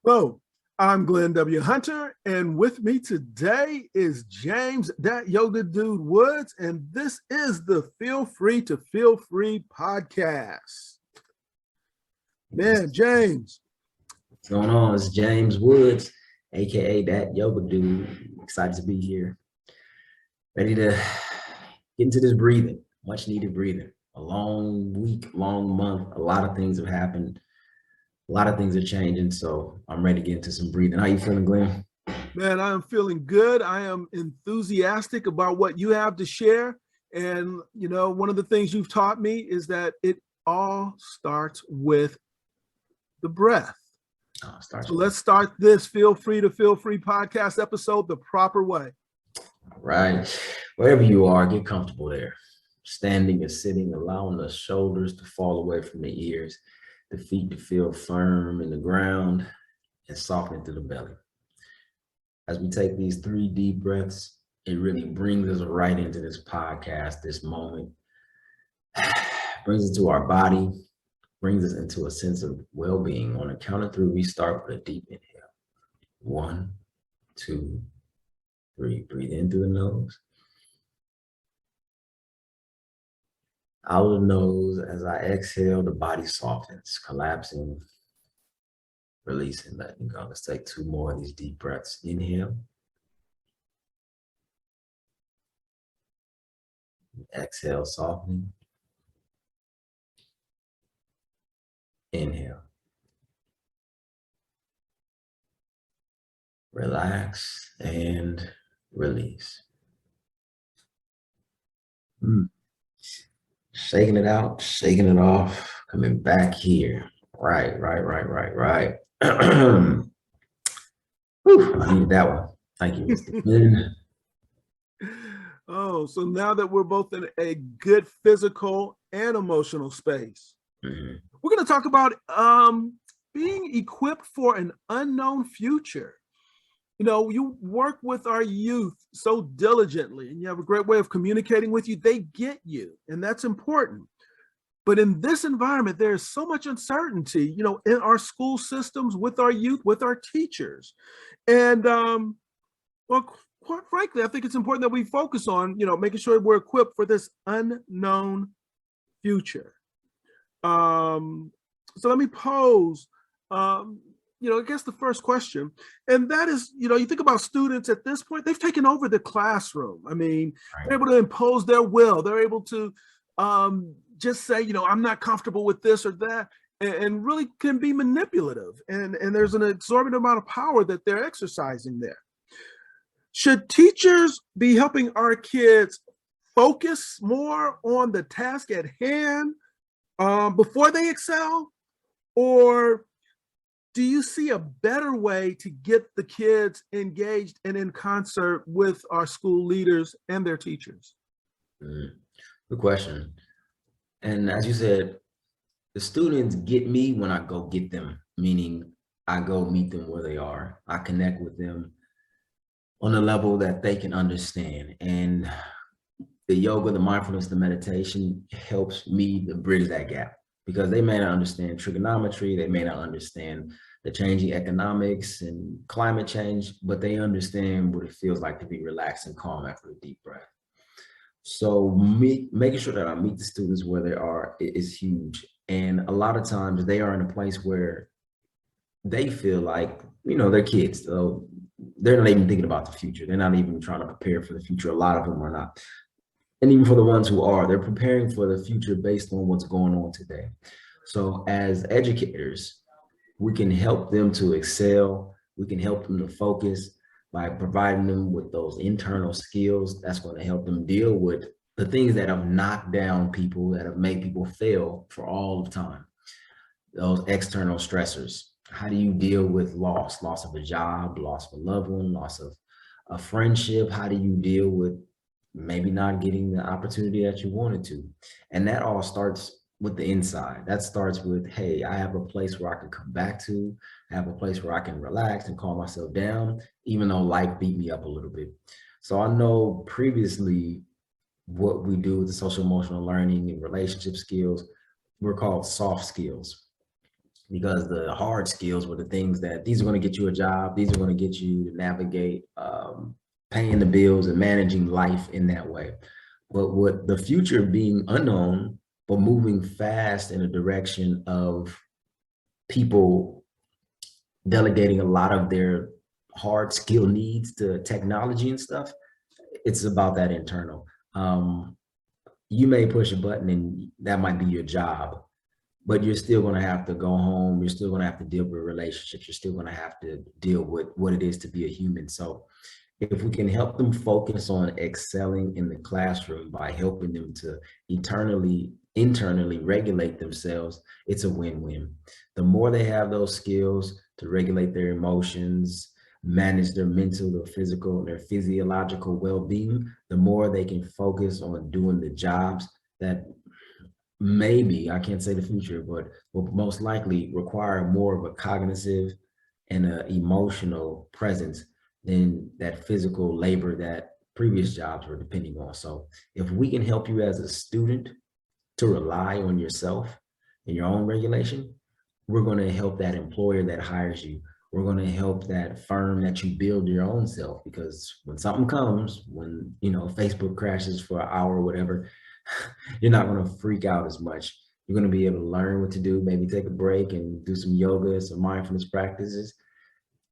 Hello, I'm Glenn W. Hunter, and with me today is James Dat Yoga Dude Woods, and this is the Feel Free to Feel Free podcast. Man, James. What's going on? It's James Woods, aka Dat Yoga Dude. Excited to be here. Ready to get into this breathing, much needed breathing. A long week, long month, a lot of things have happened. A lot of things are changing, so I'm ready to get into some breathing. How you feeling, Glenn? Man, I am feeling good. I am enthusiastic about what you have to share. And, one of the things you've taught me is that it all starts with the breath. So let's start this Feel Free to Feel Free podcast episode the proper way. All right. Wherever you are, get comfortable there. Standing or sitting, allowing the shoulders to fall away from the ears, the feet to feel firm in the ground, and soften into the belly. As we take these 3 deep breaths, it really brings us right into this podcast, this moment. Brings us to our body, brings us into a sense of well-being. On a count of 3, we start with a deep inhale. 1, 2, 3. Breathe in through the nose. Out of the nose, as I exhale, the body softens, collapsing, releasing, letting go. Let's take 2 more of these deep breaths. Inhale. Exhale, softening. Inhale. Relax and release. Shaking it out, shaking it off, coming back here. Right. Whew, I needed that one. Thank you, Mr. Glenn. Oh, so now that we're both in a good physical and emotional space, we're going to talk about being equipped for an unknown future. You work with our youth so diligently, and you have a great way of communicating with you. They get you, and that's important. But in this environment, there's so much uncertainty, in our school systems, with our youth, with our teachers. And, quite frankly, I think it's important that we focus on, making sure we're equipped for this unknown future. So let me pose, I guess the first question, and that is, you think about students at this point, they've taken over the classroom. I mean, they're able to impose their will. They're able to just say, I'm not comfortable with this or that, and really can be manipulative. And there's an exorbitant amount of power that they're exercising there. Should teachers be helping our kids focus more on the task at hand before they excel? Or do you see a better way to get the kids engaged and in concert with our school leaders and their teachers? Good question. And as you said, the students get me when I go get them, meaning I go meet them where they are. I connect with them on a level that they can understand. And the yoga, the mindfulness, the meditation helps me to bridge that gap, because they may not understand trigonometry, they may not understand the changing economics and climate change, but they understand what it feels like to be relaxed and calm after a deep breath. So making sure that I meet the students where they are is huge. And a lot of times they are in a place where they feel like, they're kids. So they're not even thinking about the future. They're not even trying to prepare for the future. A lot of them are not. And even for the ones who are, they're preparing for the future based on what's going on today. So as educators, we can help them to excel. We can help them to focus by providing them with those internal skills that's going to help them deal with the things that have knocked down people, that have made people fail for all of time. Those external stressors. How do you deal with loss of a job, loss of a loved one, loss of a friendship? How do you deal with maybe not getting the opportunity that you wanted to? And that all starts with the inside. That starts with, hey, I have a place where I can come back to. I have a place where I can relax and calm myself down, even though life beat me up a little bit. So I know previously what we do with the social emotional learning and relationship skills were called soft skills. because the hard skills were the things that these are going to get you a job. These are going to get you to navigate paying the bills and managing life in that way. But what the future being unknown, but moving fast in a direction of people delegating a lot of their hard skill needs to technology and stuff, it's about that internal. You may push a button and that might be your job, but you're still going to have to go home. You're still going to have to deal with relationships. You're still going to have to deal with what it is to be a human. So if we can help them focus on excelling in the classroom by helping them to internally regulate themselves, it's a win-win. The more they have those skills to regulate their emotions, manage their mental, their physical, their physiological well-being, the more they can focus on doing the jobs that maybe, I can't say the future, but will most likely require more of a cognitive and an emotional presence than that physical labor that previous jobs were depending on. So if we can help you as a student to rely on yourself and your own regulation, we're going to help that employer that hires you. We're going to help that firm that you build your own self, because when something comes, when, you know, Facebook crashes for an hour or whatever, you're not going to freak out as much. You're going to be able to learn what to do, maybe take a break and do some yoga, some mindfulness practices,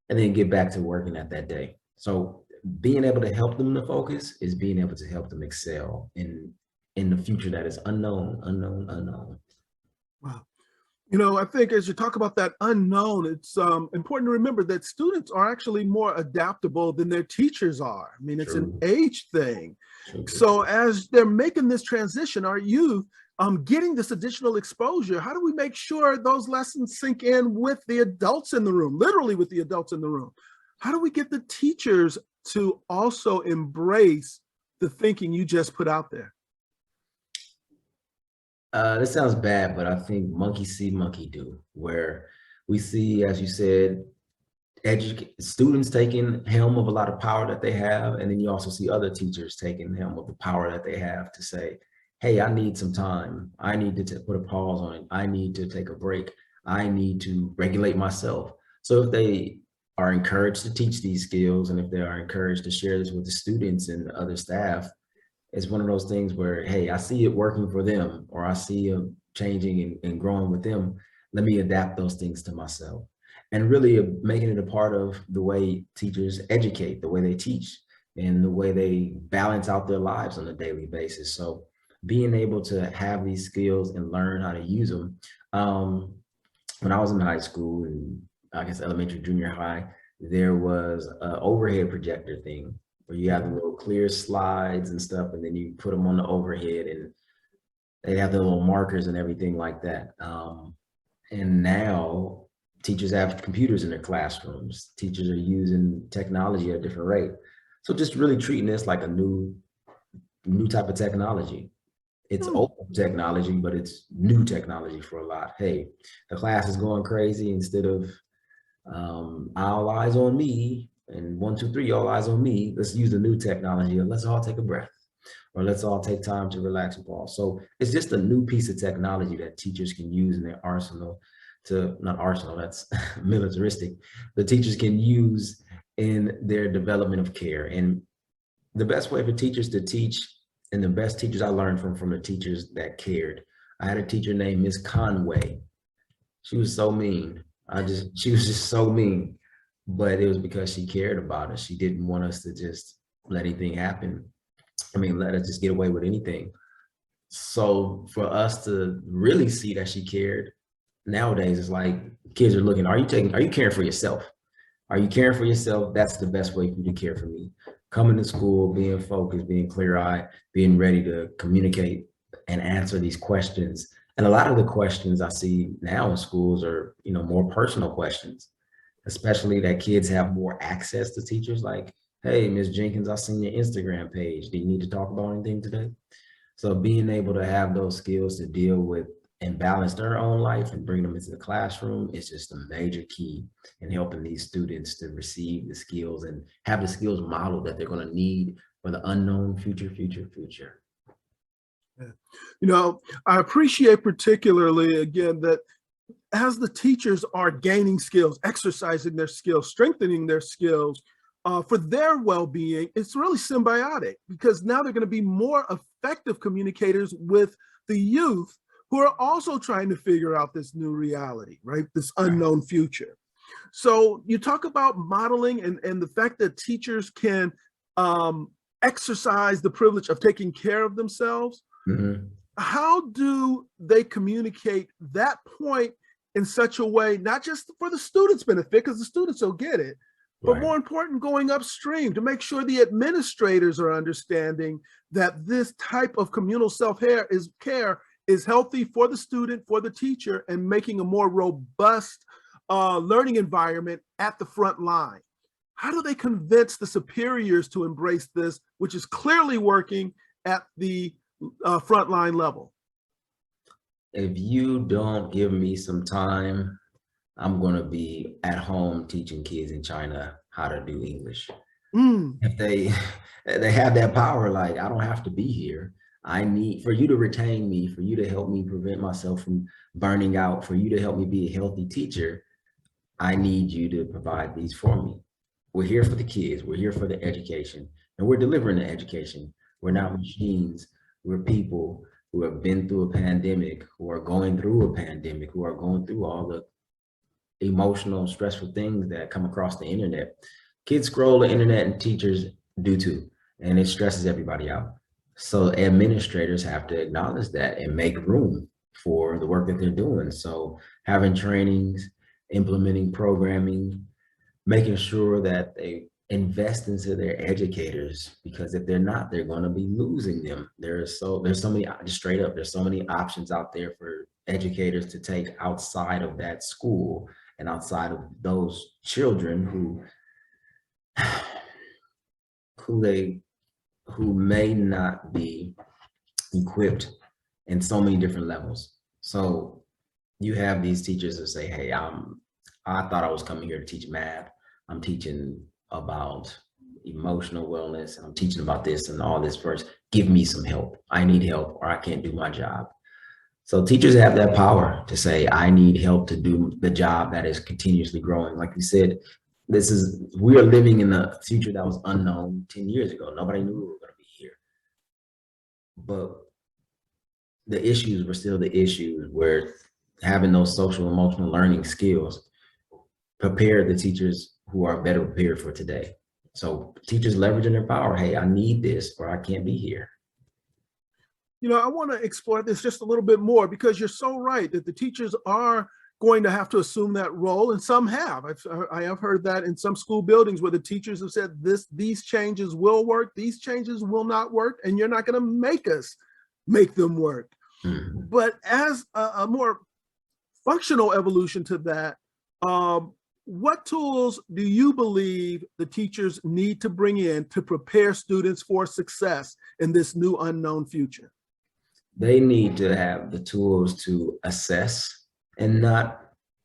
and then get back to working at that day. So being able to help them to focus is being able to help them excel in the future that is unknown. Wow. You know, I think as you talk about that unknown, it's important to remember that students are actually more adaptable than their teachers are. I mean, it's an age thing. So as they're making this transition, our youth getting this additional exposure, how do we make sure those lessons sink in with the adults in the room, literally with the adults in the room? How do we get the teachers to also embrace the thinking you just put out there? This sounds bad, but I think monkey see, monkey do, where we see, as you said, students taking helm of a lot of power that they have, and then you also see other teachers taking helm of the power that they have to say, hey, I need some time. I need to put a pause on it. I need to take a break. I need to regulate myself. So if they are encouraged to teach these skills, and if they are encouraged to share this with the students and the other staff, it's one of those things where, hey, I see it working for them, or I see them changing and growing with them. Let me adapt those things to myself. And really making it a part of the way teachers educate, the way they teach, and the way they balance out their lives on a daily basis. So being able to have these skills and learn how to use them. When I was in high school, and I guess elementary, junior high, there was an overhead projector thing where you have the little clear slides and stuff, and then you put them on the overhead, and they have the little markers and everything like that. And now teachers have computers in their classrooms. Teachers are using technology at a different rate. So just really treating this like a new type of technology. It's old technology, but it's new technology for a lot. Hey, the class is going crazy. Instead of all eyes on me and 1, 2, 3, all eyes on me, let's use the new technology and let's all take a breath, or let's all take time to relax and pause. So it's just a new piece of technology that teachers can use in their arsenal to, not arsenal, that's militaristic, the teachers can use in their development of care. And the best way for teachers to teach, and the best teachers I learned from the teachers that cared. I had a teacher named Miss Conway. She was so mean. She was just so mean, but it was because she cared about us. She didn't want us to just let anything happen. I mean, let us just get away with anything. So for us to really see that she cared, nowadays it's like kids are looking, are you caring for yourself? Are you caring for yourself? That's the best way for you to care for me. Coming to school, being focused, being clear-eyed, being ready to communicate and answer these questions. And a lot of the questions I see now in schools are, more personal questions, especially that kids have more access to teachers like, hey, Ms. Jenkins, I seen your Instagram page. Do you need to talk about anything today? So being able to have those skills to deal with and balance their own life and bring them into the classroom is just a major key in helping these students to receive the skills and have the skills model that they're going to need for the unknown future. Yeah. I appreciate particularly, again, that as the teachers are gaining skills, exercising their skills, strengthening their skills for their well-being, it's really symbiotic, because now they're going to be more effective communicators with the youth who are also trying to figure out this new reality, right? This unknown future. So you talk about modeling and the fact that teachers can exercise the privilege of taking care of themselves. Mm-hmm. How do they communicate that point in such a way, not just for the students' benefit, because the students will get it, but more important, going upstream to make sure the administrators are understanding that this type of communal self-care is healthy for the student, for the teacher, and making a more robust learning environment at the front line? How do they convince the superiors to embrace this, which is clearly working at the frontline level? If you don't give me some time, I'm going to be at home teaching kids in China how to do English. If they have that power, like, I don't have to be here. I need for you to retain me, for you to help me prevent myself from burning out, for you to help me be a healthy teacher. I need you to provide these for me. We're here for the kids. We're here for the education, and we're delivering the education. We're not machines. We're people who have been through a pandemic, who are going through a pandemic, who are going through all the emotional, stressful things that come across the internet. Kids scroll the internet and teachers do too, and it stresses everybody out. So administrators have to acknowledge that and make room for the work that they're doing. So having trainings, implementing programming, making sure that they invest into their educators, because if they're not, they're going to be losing them. There's so many, just straight up, there's so many options out there for educators to take outside of that school and outside of those children who may not be equipped in so many different levels. So you have these teachers that say, hey, I thought I was coming here to teach math. I'm teaching about emotional wellness. I'm teaching about this and all this first. Give me some help. I need help, or I can't do my job. So teachers have that power to say, I need help to do the job that is continuously growing. Like you said, we are living in a future that was unknown 10 years ago. Nobody knew we were going to be here. But the issues were still the issues, where having those social emotional learning skills prepare the teachers who are better prepared for today. So teachers leveraging their power. Hey, I need this, or I can't be here. You know, I want to explore this just a little bit more, because you're so right that the teachers are going to have to assume that role, and some have. I have heard that in some school buildings where the teachers have said these changes will work, these changes will not work, and you're not going to make us make them work. Mm-hmm. But as a more functional evolution to that, what tools do you believe the teachers need to bring in to prepare students for success in this new unknown future? They need to have the tools to assess, and not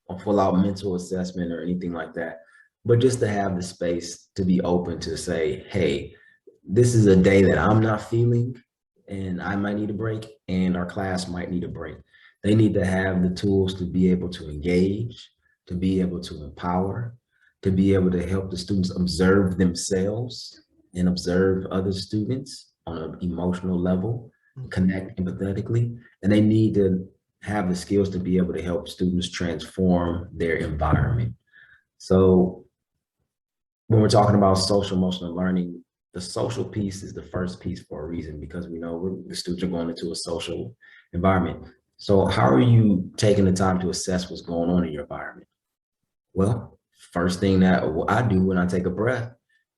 a full-out mental assessment or anything like that, but just to have the space to be open to say, hey, this is a day that I'm not feeling, and I might need a break, and our class might need a break. They need to have the tools to be able to engage, to be able to empower, to be able to help the students observe themselves and observe other students on an emotional level, connect empathetically, and they need to have the skills to be able to help students transform their environment. So when we're talking about social emotional learning, the social piece is the first piece for a reason, because we know the students are going into a social environment. So how are you taking the time to assess what's going on in your environment? Well, first thing that I do when I take a breath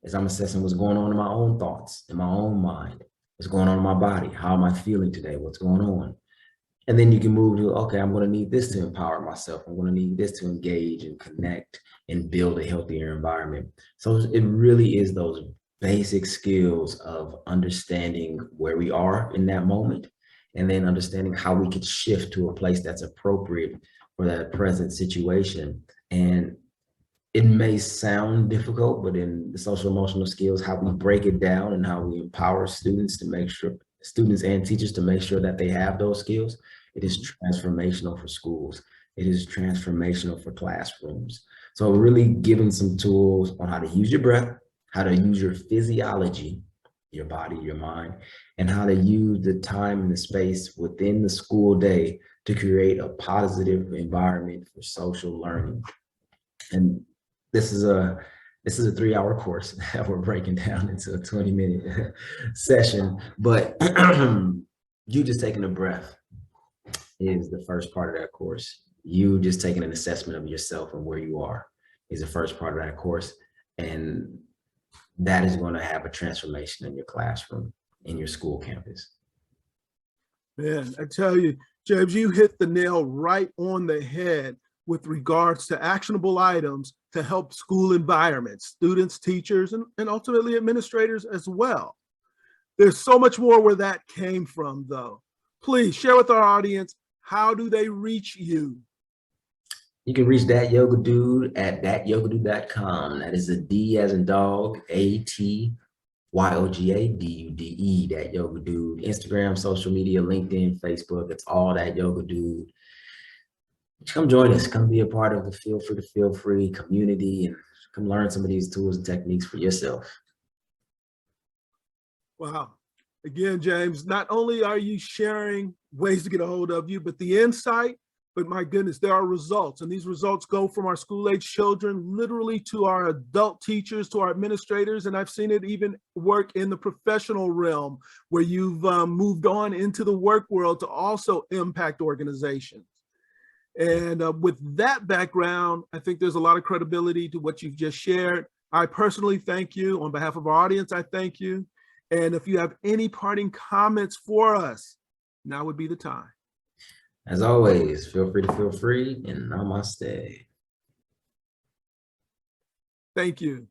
is I'm assessing what's going on in my own thoughts, in my own mind, what's going on in my body, how am I feeling today, what's going on? And then you can move to, okay, I'm going to need this to empower myself. I'm going to need this to engage and connect and build a healthier environment. So it really is those basic skills of understanding where we are in that moment, and then understanding how we could shift to a place that's appropriate for that present situation. And it may sound difficult, but in the social emotional skills, how we break it down and how we empower students to make sure, students and teachers to make sure that they have those skills, it is transformational for schools. It is transformational for classrooms. So really giving some tools on how to use your breath, how to use your physiology, your body, your mind, and how to use the time and the space within the school day to create a positive environment for social learning. And this is a 3-hour course that we're breaking down into a 20-minute session, but you just taking a breath is the first part of that course. You just taking an assessment of yourself and where you are is the first part of that course. And that is going to have a transformation in your classroom, in your school campus. Man, I tell you, James, you hit the nail right on the head with regards to actionable items to help school environments, students, teachers, and ultimately administrators as well. There's so much more where that came from, though. Please share with our audience, how do they reach you? You can reach Dat Yoga Dude at datyogadude.com. That is a D as in dog, ATYOGADUDE, Dat Yoga Dude. Instagram, social media, LinkedIn, Facebook, it's all Dat Yoga Dude. Come join us. Come be a part of the Feel Free community and come learn some of these tools and techniques for yourself. Wow. Again, James, not only are you sharing ways to get a hold of you, but the insight, but my goodness, there are results. And these results go from our school-age children literally to our adult teachers, to our administrators. And I've seen it even work in the professional realm where you've moved on into the work world to also impact organizations. And with that background, I think there's a lot of credibility to what you've just shared. I personally thank you. On behalf of our audience, I thank you. And if you have any parting comments for us, now would be the time. As always, feel free and namaste. Thank you.